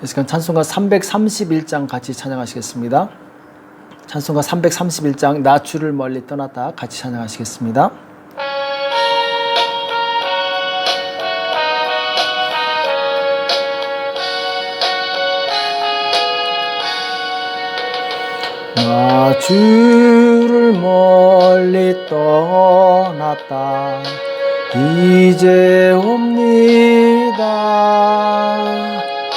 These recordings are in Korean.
이 시간 찬송가 331장 같이 찬양하시겠습니다. 찬송가 331장 나 주를 멀리 떠났다 같이 찬양하시겠습니다. 나 주를 멀리 떠났다 이제 옵니다.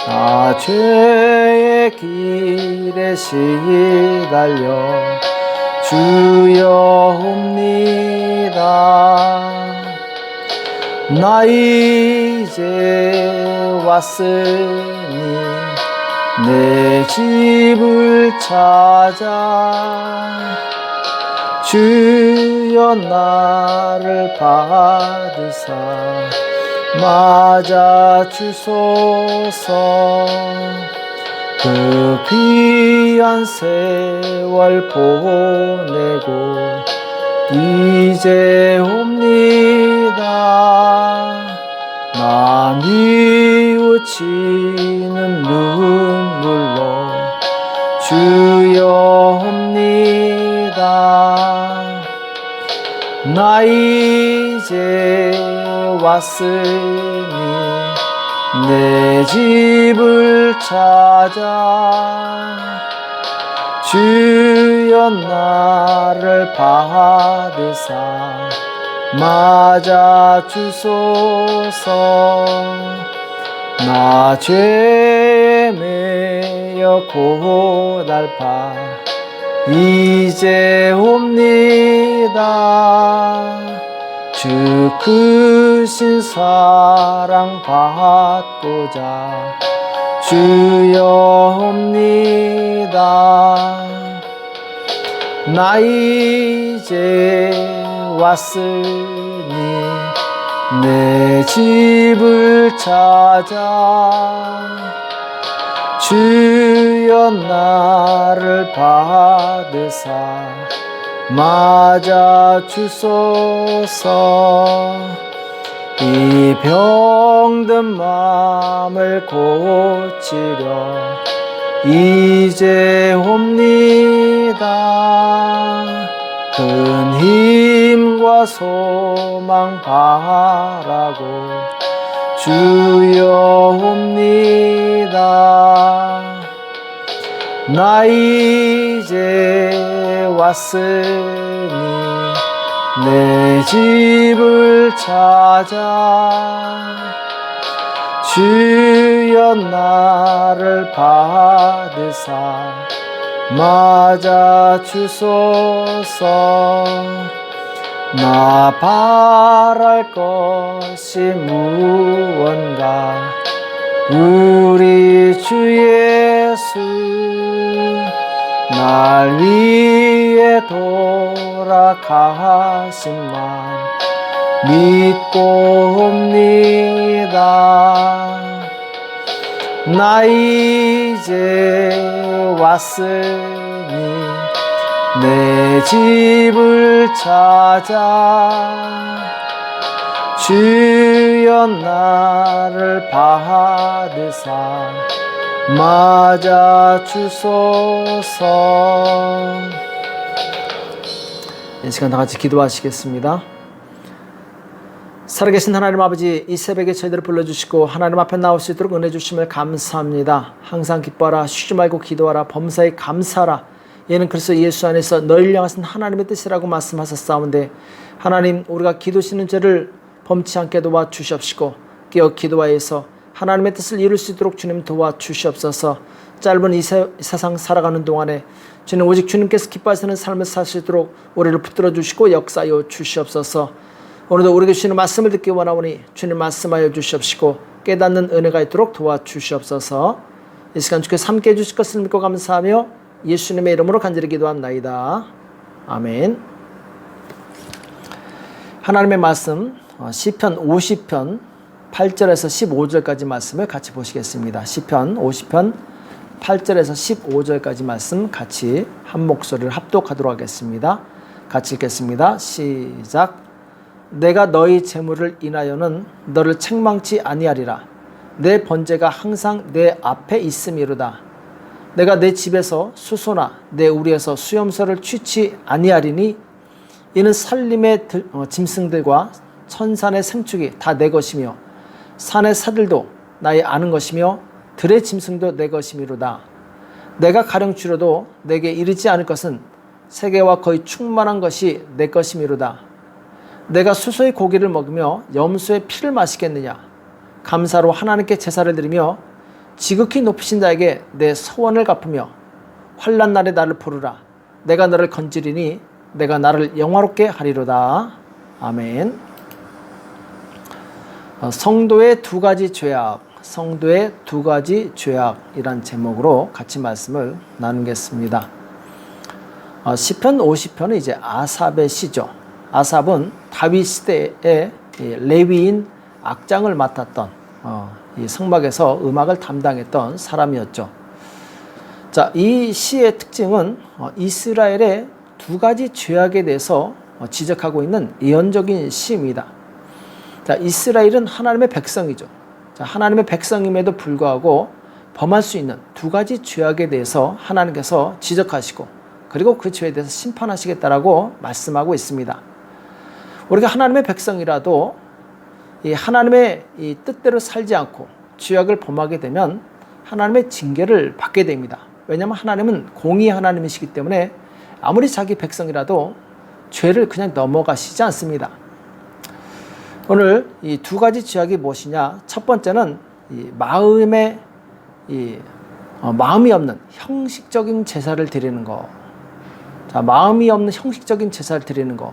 나 죄의 길에 시달려 주여 옵니다. 나 이제 왔으니 내 집을 찾아 주여 나를 받으사 맞아 주소서. 그 귀한 세월 보내고 이제 옵니다. 나 뉘우치는 눈물로 주여 옵니다. 나 이제 왔으니 내 집을 찾아 주여 나를 받으사 맞아 주소서. 나 죄에 매여 고달파 이제 옵니다. 주 크신 사랑 받고자 주여 옵니다. 나 이제 왔으니 내 집을 찾아 주여 나를 받으사 맞아 주소서. 이 병든 마음을 고치려 이제 옵니다. 큰 힘과 소망 바라고 주여 옵니다. 나 이제 왔으니 내 집을 찾아 주여 나를 받으사 맞아 주소서. 나 바랄 것이 무언가 우리 주 예수 날 위해 돌아가신만 믿고 옵니다. 나 이제 왔으니 내 집을 찾아 주여 나를 받으사 맞아 주소서. 이 시간 다 같이 기도하시겠습니다. 살아계신 하나님 아버지, 이 새벽에 저희들을 불러주시고 하나님 앞에 나올 수 있도록 은혜 주심을 감사합니다. 항상 기뻐하라, 쉬지 말고 기도하라, 범사에 감사하라. 얘는 그리스도 예수 안에서 너희를 향하신 하나님의 뜻이라고 말씀하셨사온데, 하나님, 우리가 기도시는 죄를 범치 않게 도와주시옵시고 깨어 기도하여서 하나님의 뜻을 이룰 수 있도록 주님 도와주시옵소서. 짧은 이 세상 살아가는 동안에 주님, 오직 주님께서 기뻐하시는 삶을 살 수 있도록 우리를 붙들어 주시고 역사하여 주시옵소서. 오늘도 우리에게 주시는 말씀을 듣기 원하오니 주님 말씀하여 주시옵시고 깨닫는 은혜가 있도록 도와주시옵소서. 이 시간 주께서 함께 해주실 것을 믿고 감사하며 예수님의 이름으로 간절히 기도합나이다. 아멘. 하나님의 말씀 시편 50편 8절에서 15절까지 말씀을 같이 보시겠습니다. 시편 50편 8절에서 15절까지 말씀 같이 한 목소리를 합독하도록 하겠습니다. 같이 읽겠습니다. 시작. 내가 너희 재물을 인하여는 너를 책망치 아니하리라. 내 번제가 항상 내 앞에 있음이로다. 내가 내 집에서 수소나 내 우리에서 수염소를 취치 아니하리니 이는 산림의 짐승들과 천산의 생축이 다 내 것이며 산의 새들도 나의 아는 것이며 들의 짐승도 내 것이미로다. 내가 가령 줄여도 내게 이르지 않을 것은 세계와 거의 충만한 것이 내 것이미로다. 내가 수소의 고기를 먹으며 염소의 피를 마시겠느냐. 감사로 하나님께 제사를 드리며 지극히 높으신 자에게 내 서원을 갚으며 환난 날에 나를 부르라. 내가 너를 건지리니 내가 나를 영화롭게 하리로다. 아멘. 성도의 두 가지 죄악, 성도의 두 가지 죄악이란 제목으로 같이 말씀을 나누겠습니다. 시편 50편은 이제 아삽의 시죠. 아삽은 다윗 시대에 레위인 악장을 맡았던 이 성막에서 음악을 담당했던 사람이었죠. 자, 이 시의 특징은 이스라엘의 두 가지 죄악에 대해서 지적하고 있는 예언적인 시입니다. 자, 이스라엘은 하나님의 백성이죠. 자, 하나님의 백성임에도 불구하고 범할 수 있는 두 가지 죄악에 대해서 하나님께서 지적하시고 그리고 그 죄에 대해서 심판하시겠다라고 말씀하고 있습니다. 우리가 하나님의 백성이라도 이 하나님의 이 뜻대로 살지 않고 죄악을 범하게 되면 하나님의 징계를 받게 됩니다. 왜냐하면 하나님은 공의 하나님이시기 때문에 아무리 자기 백성이라도 죄를 그냥 넘어가시지 않습니다. 오늘 이 두 가지 죄악이 무엇이냐? 첫 번째는 이 마음에 마음이 없는 형식적인 제사를 드리는 것. 자, 마음이 없는 형식적인 제사를 드리는 것.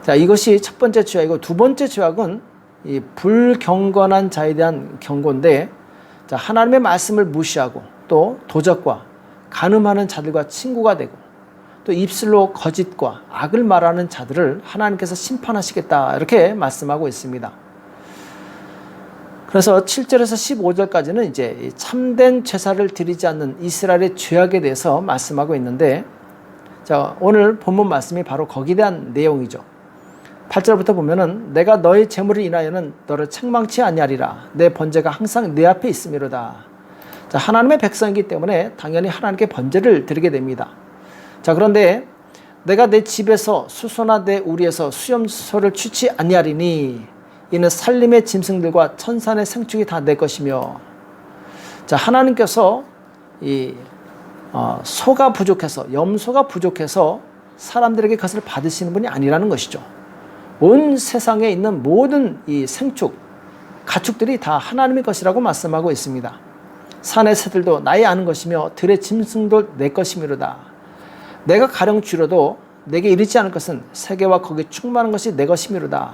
자, 이것이 첫 번째 죄악이고 두 번째 죄악은 이 불경건한 자에 대한 경고인데, 자, 하나님의 말씀을 무시하고 또 도적과 간음하는 자들과 친구가 되고 또 입술로 거짓과 악을 말하는 자들을 하나님께서 심판하시겠다 이렇게 말씀하고 있습니다. 그래서 7절에서 15절까지는 이제 참된 제사를 드리지 않는 이스라엘의 죄악에 대해서 말씀하고 있는데, 자, 오늘 본문 말씀이 바로 거기에 대한 내용이죠. 8절부터 보면은 내가 너의 재물을 인하여는 너를 책망치 아니하리라. 내 번제가 항상 내 앞에 있음이로다. 자, 하나님의 백성이기 때문에 당연히 하나님께 번제를 드리게 됩니다. 자, 그런데 내가 내 집에서 수소나 내 우리에서 수염소를 취치 아니하리니 이는 산림의 짐승들과 천산의 생축이 다 내 것이며, 자, 하나님께서 이 소가 부족해서 염소가 부족해서 사람들에게 그것을 받으시는 분이 아니라는 것이죠. 온 세상에 있는 모든 이 생축, 가축들이 다 하나님의 것이라고 말씀하고 있습니다. 산의 새들도 나의 아는 것이며 들의 짐승도 내 것이미로다. 내가 가령 줄여도 내게 이르지 않을 것은 세계와 거기에 충만한 것이 내 것이미로다.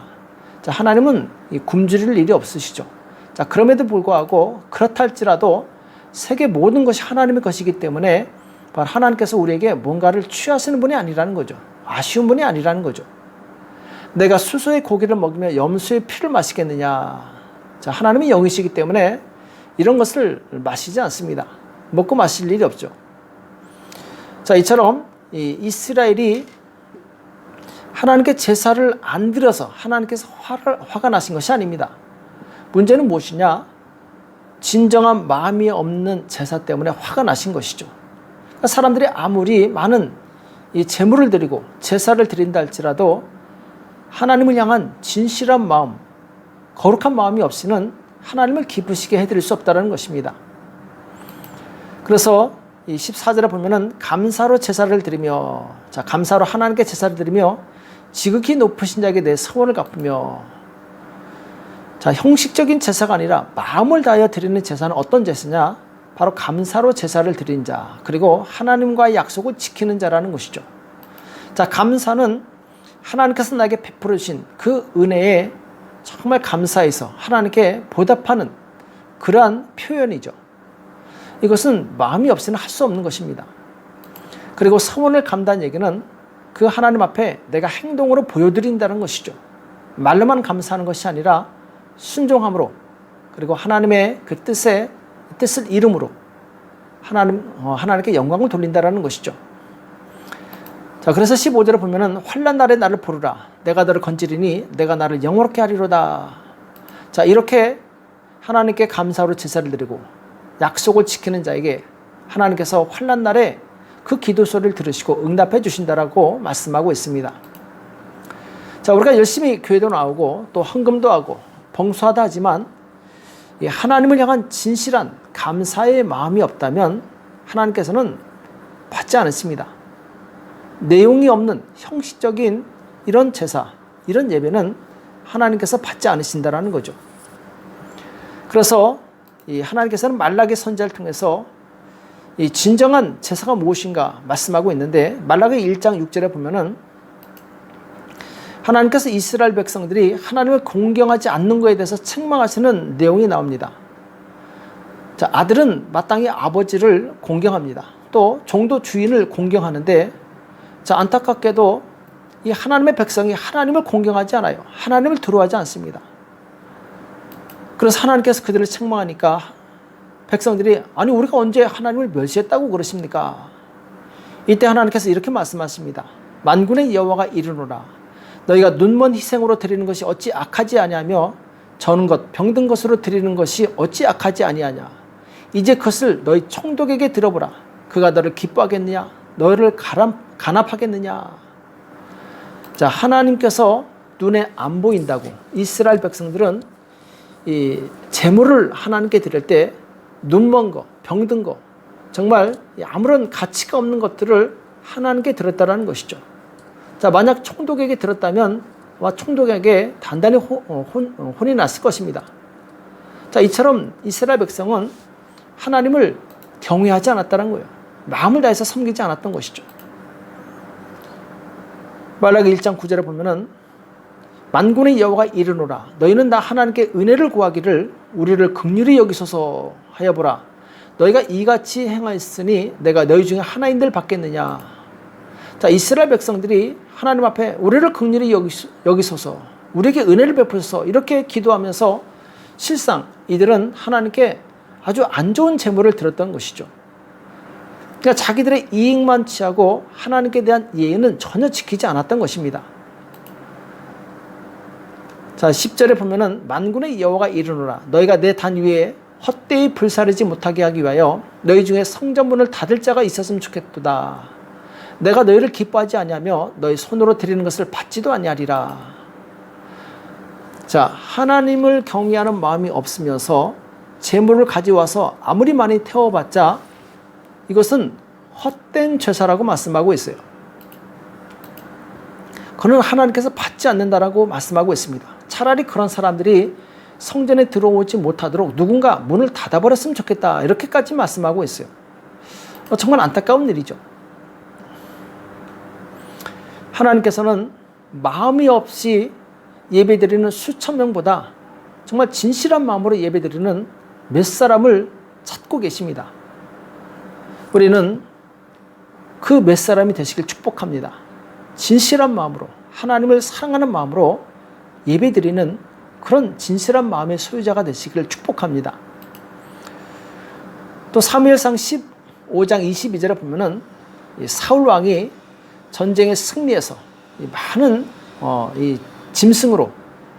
자, 하나님은 굶주릴 일이 없으시죠. 자, 그럼에도 불구하고 그렇다 할지라도 세계 모든 것이 하나님의 것이기 때문에 바로 하나님께서 우리에게 뭔가를 취하시는 분이 아니라는 거죠. 아쉬운 분이 아니라는 거죠. 내가 수소의 고기를 먹으며 염소의 피를 마시겠느냐. 자, 하나님이 영이시기 때문에 이런 것을 마시지 않습니다. 먹고 마실 일이 없죠. 자, 이처럼 이 이스라엘이 하나님께 제사를 안 드려서 하나님께서 화가 나신 것이 아닙니다. 문제는 무엇이냐? 진정한 마음이 없는 제사 때문에 화가 나신 것이죠. 그러니까 사람들이 아무리 많은 이 제물을 드리고 제사를 드린다 할지라도 하나님을 향한 진실한 마음, 거룩한 마음이 없이는 하나님을 기쁘시게 해드릴 수 없다는 것입니다. 그래서 이 14절에 보면은 감사로 제사를 드리며, 자, 감사로 하나님께 제사를 드리며 지극히 높으신 자에게 내 서원을 갚으며. 자, 형식적인 제사가 아니라 마음을 다하여 드리는 제사는 어떤 제사냐? 바로 감사로 제사를 드린 자, 그리고 하나님과의 약속을 지키는 자라는 것이죠. 자, 감사는 하나님께서 나에게 베풀어 주신 그 은혜에 정말 감사해서 하나님께 보답하는 그러한 표현이죠. 이것은 마음이 없이는 할 수 없는 것입니다. 그리고 서원을 감다는 얘기는 그 하나님 앞에 내가 행동으로 보여드린다는 것이죠. 말로만 감사하는 것이 아니라 순종함으로, 그리고 하나님의 그 뜻을 이름으로 하나님께 영광을 돌린다는 것이죠. 자, 그래서 15절에 보면은 환난 날에 나를 부르라. 내가 너를 건지리니 내가 나를 영원롭게 하리로다. 자, 이렇게 하나님께 감사로 제사를 드리고 약속을 지키는 자에게 하나님께서 환난 날에 그 기도 소리를 들으시고 응답해 주신다라고 말씀하고 있습니다. 자, 우리가 열심히 교회도 나오고 또 헌금도 하고 봉사하다 하지만 하나님을 향한 진실한 감사의 마음이 없다면 하나님께서는 받지 않으십니다. 내용이 없는 형식적인 이런 제사, 이런 예배는 하나님께서 받지 않으신다라는 거죠. 그래서 하나님께서는 말라기 선지자를 통해서 이 진정한 제사가 무엇인가 말씀하고 있는데, 말라기 1장 6절에 보면은 하나님께서 이스라엘 백성들이 하나님을 공경하지 않는 것에 대해서 책망하시는 내용이 나옵니다. 자, 아들은 마땅히 아버지를 공경합니다. 또 종도 주인을 공경하는데, 자, 안타깝게도 이 하나님의 백성이 하나님을 공경하지 않아요. 하나님을 두려워하지 않습니다. 그래서 하나님께서 그들을 책망하니까 백성들이, 아니 우리가 언제 하나님을 멸시했다고 그러십니까? 이때 하나님께서 이렇게 말씀하십니다. 만군의 여호와가 이르노라, 너희가 눈먼 희생으로 드리는 것이 어찌 악하지 아니하며 저는 것 병든 것으로 드리는 것이 어찌 악하지 아니하냐. 이제 그것을 너희 총독에게 들어보라. 그가 너를 기뻐하겠느냐, 너희를 간합하겠느냐. 자, 하나님께서 눈에 안 보인다고 이스라엘 백성들은 이 제물을 하나님께 드릴 때 눈먼 거, 병든 거, 정말 아무런 가치가 없는 것들을 하나님께 드렸다라는 것이죠. 자, 만약 총독에게 들었다면 총독에게 단단히 혼이 났을 것입니다. 자, 이처럼 이스라엘 백성은 하나님을 경외하지 않았다는 거예요. 마음을 다해서 섬기지 않았던 것이죠. 말라기 1장 9절에 보면은 만군의 여호와가 이르노라, 너희는 나 하나님께 은혜를 구하기를 우리를 긍휼히 여기소서 하여 보라. 너희가 이같이 행하였으니 내가 너희 중에 하나인들 받겠느냐. 자, 이스라엘 백성들이 하나님 앞에 우리를 긍휼히 여기소서, 우리에게 은혜를 베푸소서 이렇게 기도하면서 실상 이들은 하나님께 아주 안 좋은 제물을 드렸던 것이죠. 그러니까 자기들의 이익만 취하고 하나님께 대한 예의는 전혀 지키지 않았던 것입니다. 자, 10절에 보면은 만군의 여호와가 이르노라, 너희가 내 단 위에 헛되이 불사르지 못하게 하기 위하여 너희 중에 성전문을 닫을 자가 있었으면 좋겠도다. 내가 너희를 기뻐하지 아니하며 너희 손으로 드리는 것을 받지도 아니하리라. 자, 하나님을 경외하는 마음이 없으면서 제물을 가져와서 아무리 많이 태워봤자 이것은 헛된 제사라고 말씀하고 있어요. 그는 하나님께서 받지 않는다라고 말씀하고 있습니다. 차라리 그런 사람들이 성전에 들어오지 못하도록 누군가 문을 닫아버렸으면 좋겠다, 이렇게까지 말씀하고 있어요. 정말 안타까운 일이죠. 하나님께서는 마음이 없이 예배드리는 수천 명보다 정말 진실한 마음으로 예배드리는 몇 사람을 찾고 계십니다. 우리는 그 몇 사람이 되시길 축복합니다. 진실한 마음으로, 하나님을 사랑하는 마음으로 예배드리는 그런 진실한 마음의 소유자가 되시길 축복합니다. 또 사무엘상 15장 22절에 보면은 사울 왕이 전쟁에 승리해서 많은 이 짐승으로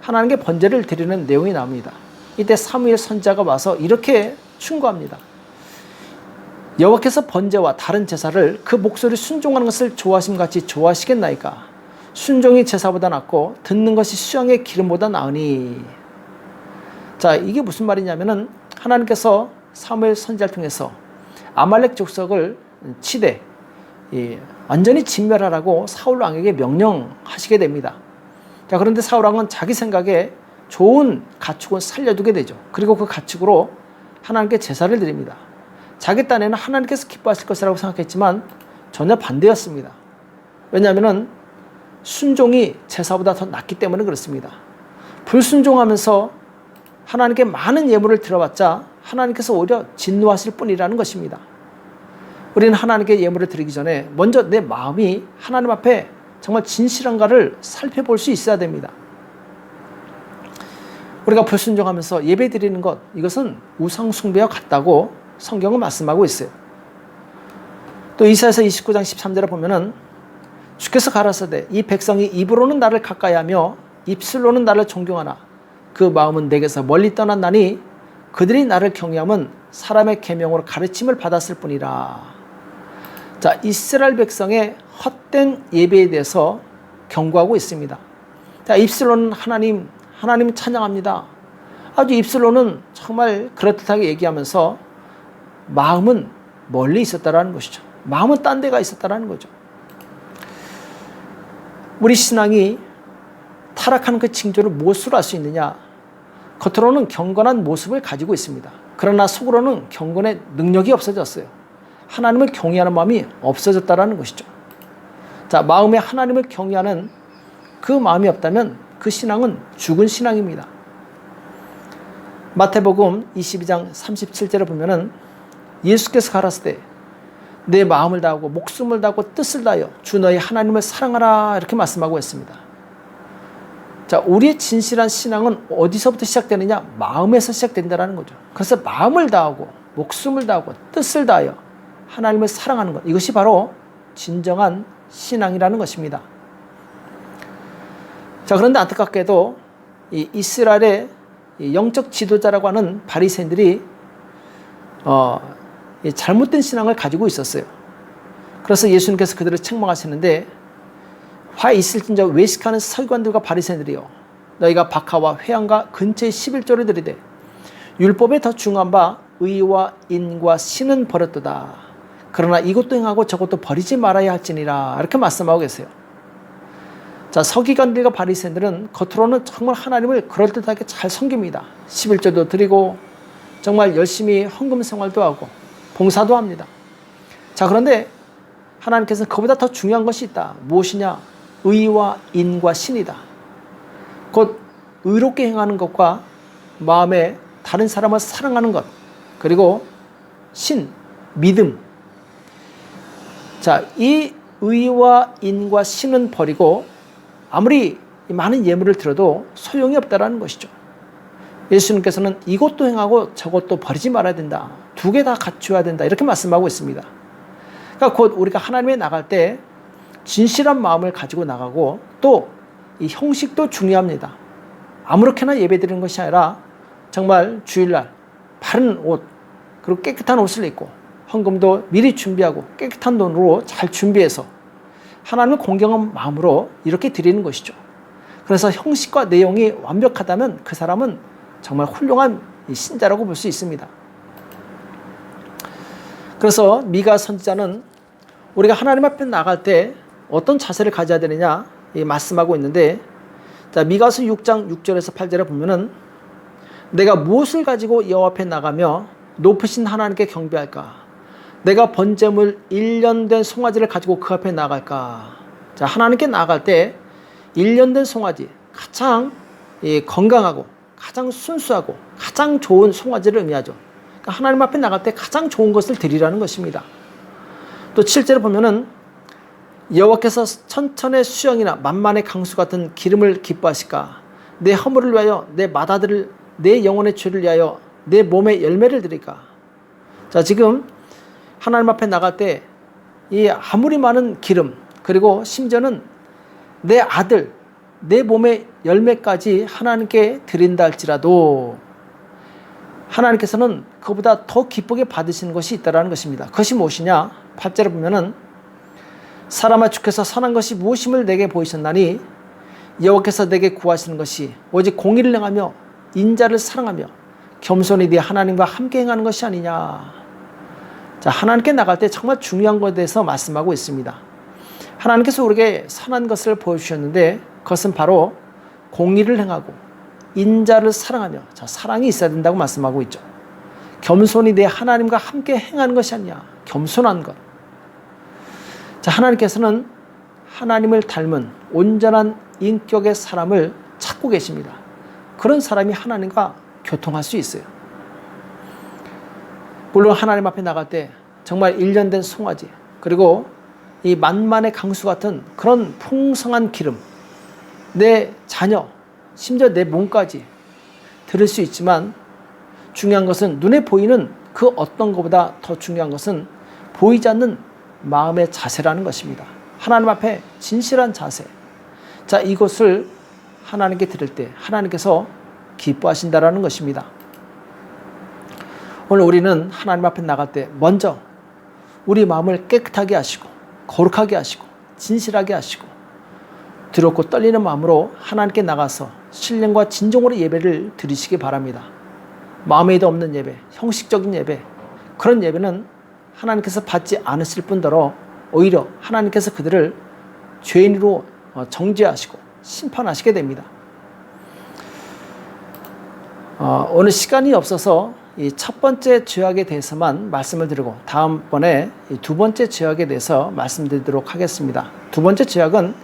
하나님께 번제를 드리는 내용이 나옵니다. 이때 사무엘 선지자가 와서 이렇게 충고합니다. 여호와께서 번제와 다른 제사를 그 목소리 순종하는 것을 좋아하심같이 좋아하시겠나이까. 순종이 제사보다 낫고 듣는 것이 수양의 기름보다 나으니. 자, 이게 무슨 말이냐면은 하나님께서 사무엘 선지자를 통해서 아말렉 족속을 치되 완전히 진멸하라고 사울 왕에게 명령하시게 됩니다. 자, 그런데 사울 왕은 자기 생각에 좋은 가축은 살려두게 되죠. 그리고 그 가축으로 하나님께 제사를 드립니다. 자기 딴에는 하나님께서 기뻐하실 것이라고 생각했지만 전혀 반대였습니다. 왜냐하면 순종이 제사보다 더 낫기 때문에 그렇습니다. 불순종하면서 하나님께 많은 예물을 드려봤자 하나님께서 오히려 진노하실 뿐이라는 것입니다. 우리는 하나님께 예물을 드리기 전에 먼저 내 마음이 하나님 앞에 정말 진실한가를 살펴볼 수 있어야 됩니다. 우리가 불순종하면서 예배 드리는 것, 이것은 우상 숭배와 같다고 성경은 말씀하고 있어요. 또 이사야서 29장 13절에 보면은 주께서 가라사대 이 백성이 입으로는 나를 가까이하며 입술로는 나를 존경하나 그 마음은 내게서 멀리 떠났나니 그들이 나를 경외함은 사람의 계명으로 가르침을 받았을 뿐이라. 자, 이스라엘 백성의 헛된 예배에 대해서 경고하고 있습니다. 자, 입술로는 하나님 찬양합니다. 아주 입술로는 정말 그럴듯하게 얘기하면서 마음은 멀리 있었다라는 것이죠. 마음은 딴 데가 있었다라는 거죠. 우리 신앙이 타락하는 그 징조를 무엇으로 알 수 있느냐? 겉으로는 경건한 모습을 가지고 있습니다. 그러나 속으로는 경건의 능력이 없어졌어요. 하나님을 경외하는 마음이 없어졌다라는 것이죠. 자, 마음에 하나님을 경외하는 그 마음이 없다면 그 신앙은 죽은 신앙입니다. 마태복음 22장 37절에 보면은 예수께서 가라사대 때 내 마음을 다하고 목숨을 다하고 뜻을 다하여 주 너희 하나님을 사랑하라 이렇게 말씀하고 있습니다. 자, 우리의 진실한 신앙은 어디서부터 시작되느냐? 마음에서 시작된다는 거죠. 그래서 마음을 다하고 목숨을 다하고 뜻을 다하여 하나님을 사랑하는 것, 이것이 바로 진정한 신앙이라는 것입니다. 자, 그런데 안타깝게도 이 이스라엘의 영적 지도자라고 하는 바리새인들이 잘못된 신앙을 가지고 있었어요. 그래서 예수님께서 그들을 책망하시는데 화 있을진저 외식하는 서기관들과 바리새인들이여 너희가 박하와 회당과 근처에 11조를 들이되 율법에 더 중요한 바 의와 인과 신은 버렸도다. 그러나 이것도 행하고 저것도 버리지 말아야 할지니라 이렇게 말씀하고 계세요. 자, 서기관들과 바리새인들은 겉으로는 정말 하나님을 그럴듯하게 잘 섬깁니다. 11조도 드리고 정말 열심히 헌금 생활도 하고 봉사도 합니다. 자, 그런데 하나님께서는 그보다 더 중요한 것이 있다. 무엇이냐? 의와 인과 신이다. 곧 의롭게 행하는 것과 마음에 다른 사람을 사랑하는 것, 그리고 신, 믿음. 자, 이 의와 인과 신은 버리고 아무리 많은 예물을 드려도 소용이 없다라는 것이죠. 예수님께서는 이것도 행하고 저것도 버리지 말아야 된다. 두 개 다 갖춰야 된다. 이렇게 말씀하고 있습니다. 그러니까 곧 우리가 하나님에 나갈 때 진실한 마음을 가지고 나가고 또 이 형식도 중요합니다. 아무렇게나 예배드리는 것이 아니라 정말 주일날 바른 옷 그리고 깨끗한 옷을 입고 헌금도 미리 준비하고 깨끗한 돈으로 잘 준비해서 하나님을 공경한 마음으로 이렇게 드리는 것이죠. 그래서 형식과 내용이 완벽하다면 그 사람은 정말 훌륭한 신자라고 볼 수 있습니다. 그래서 미가 선지자는 우리가 하나님 앞에 나갈 때 어떤 자세를 가져야 되느냐 말씀하고 있는데, 자, 미가서 6장 6절에서 8절에 보면은 내가 무엇을 가지고 여호와 앞에 나가며 높으신 하나님께 경배할까? 내가 번제물 1년 된 송아지를 가지고 그 앞에 나갈까? 자, 하나님께 나갈 때 1년 된 송아지, 가장 건강하고 가장 순수하고 가장 좋은 송아지를 의미하죠. 그러니까 하나님 앞에 나갈 때 가장 좋은 것을 드리라는 것입니다. 또 7절에 보면은 여호와께서 천천의 수영이나 만만의 강수 같은 기름을 기뻐하실까? 내 허물을 위하여 내 맏아들을 내 영혼의 죄를 위하여 내 몸의 열매를 드릴까? 자, 지금 하나님 앞에 나갈 때 이 아무리 많은 기름 그리고 심지어는 내 아들 내 몸의 열매까지 하나님께 드린다 할지라도 하나님께서는 그보다 더 기쁘게 받으시는 것이 있다는 것입니다. 그것이 무엇이냐? 8절에 보면은 사람아 주께서 선한 것이 무엇임을 내게 보이셨나니 여호와께서 내게 구하시는 것이 오직 공의를 행하며 인자를 사랑하며 겸손히 네 하나님과 함께 행하는 것이 아니냐. 자, 하나님께 나갈 때 정말 중요한 것에 대해서 말씀하고 있습니다. 하나님께서 우리에게 선한 것을 보여주셨는데 그것은 바로 공의를 행하고 인자를 사랑하며, 자, 사랑이 있어야 된다고 말씀하고 있죠. 겸손히 내 하나님과 함께 행하는 것이 아니냐. 겸손한 것. 자, 하나님께서는 하나님을 닮은 온전한 인격의 사람을 찾고 계십니다. 그런 사람이 하나님과 교통할 수 있어요. 물론 하나님 앞에 나갈 때 정말 1년 된 송아지 그리고 이 만만의 강수 같은 그런 풍성한 기름, 내 자녀 심지어 내 몸까지 들을 수 있지만 중요한 것은 눈에 보이는 그 어떤 것보다 더 중요한 것은 보이지 않는 마음의 자세라는 것입니다. 하나님 앞에 진실한 자세. 자, 이것을 하나님께 드릴 때 하나님께서 기뻐하신다라는 것입니다. 오늘 우리는 하나님 앞에 나갈 때 먼저 우리 마음을 깨끗하게 하시고 거룩하게 하시고 진실하게 하시고 두렵고 떨리는 마음으로 하나님께 나가서 신령과 진정으로 예배를 드리시기 바랍니다. 마음에도 없는 예배, 형식적인 예배, 그런 예배는 하나님께서 받지 않으실 뿐더러 오히려 하나님께서 그들을 죄인으로 정죄하시고 심판하시게 됩니다. 오늘 시간이 없어서 이 첫 번째 죄악에 대해서만 말씀을 드리고 다음번에 이 두 번째 죄악에 대해서 말씀드리도록 하겠습니다. 두 번째 죄악은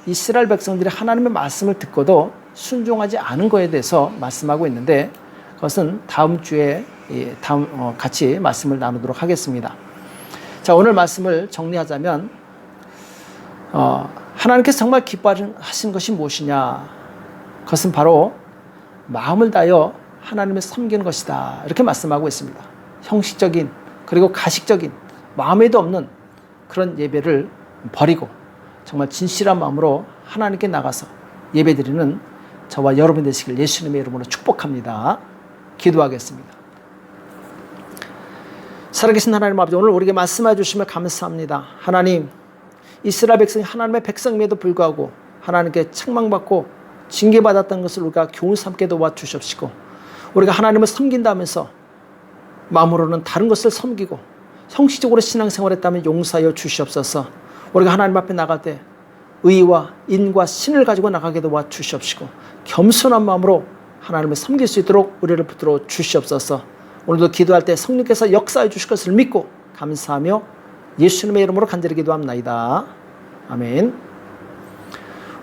이스라엘 백성들이 하나님의 말씀을 듣고도 순종하지 않은 것에 대해서 말씀하고 있는데 그것은 다음 주에 같이 말씀을 나누도록 하겠습니다. 자, 오늘 말씀을 정리하자면 하나님께서 정말 기뻐하신 것이 무엇이냐? 그것은 바로 마음을 다하여 하나님을 섬기는 것이다. 이렇게 말씀하고 있습니다. 형식적인 그리고 가식적인 마음에도 없는 그런 예배를 버리고 정말 진실한 마음으로 하나님께 나가서 예배드리는 저와 여러분 되시길 예수님의 이름으로 축복합니다. 기도하겠습니다. 살아계신 하나님 아버지, 오늘 우리에게 말씀해 주심을 감사합니다. 하나님, 이스라엘 백성이 하나님의 백성임에도 불구하고 하나님께 책망받고 징계받았던 것을 우리가 교훈 삼게 도와주십시고, 우리가 하나님을 섬긴다면서 마음으로는 다른 것을 섬기고 형식적으로 신앙생활했다면 용서하여 주시옵소서. 우리가 하나님 앞에 나갈 때 의와 인과 신을 가지고 나가게 도와주시옵시고 겸손한 마음으로 하나님을 섬길 수 있도록 우리를 붙들어 주시옵소서. 오늘도 기도할 때 성령께서 역사해 주실 것을 믿고 감사하며 예수님의 이름으로 간절히 기도합나이다. 아멘.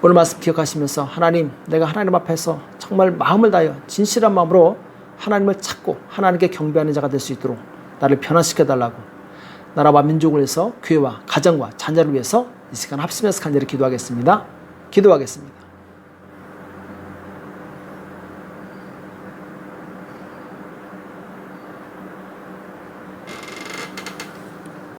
오늘 말씀 기억하시면서 하나님, 내가 하나님 앞에서 정말 마음을 다하여 진실한 마음으로 하나님을 찾고 하나님께 경배하는 자가 될 수 있도록 나를 변화시켜달라고, 나라와 민족을 위해서 교회와 가정과 자녀를 위해서 이 시간 합심해서 간절히 기도하겠습니다. 기도하겠습니다.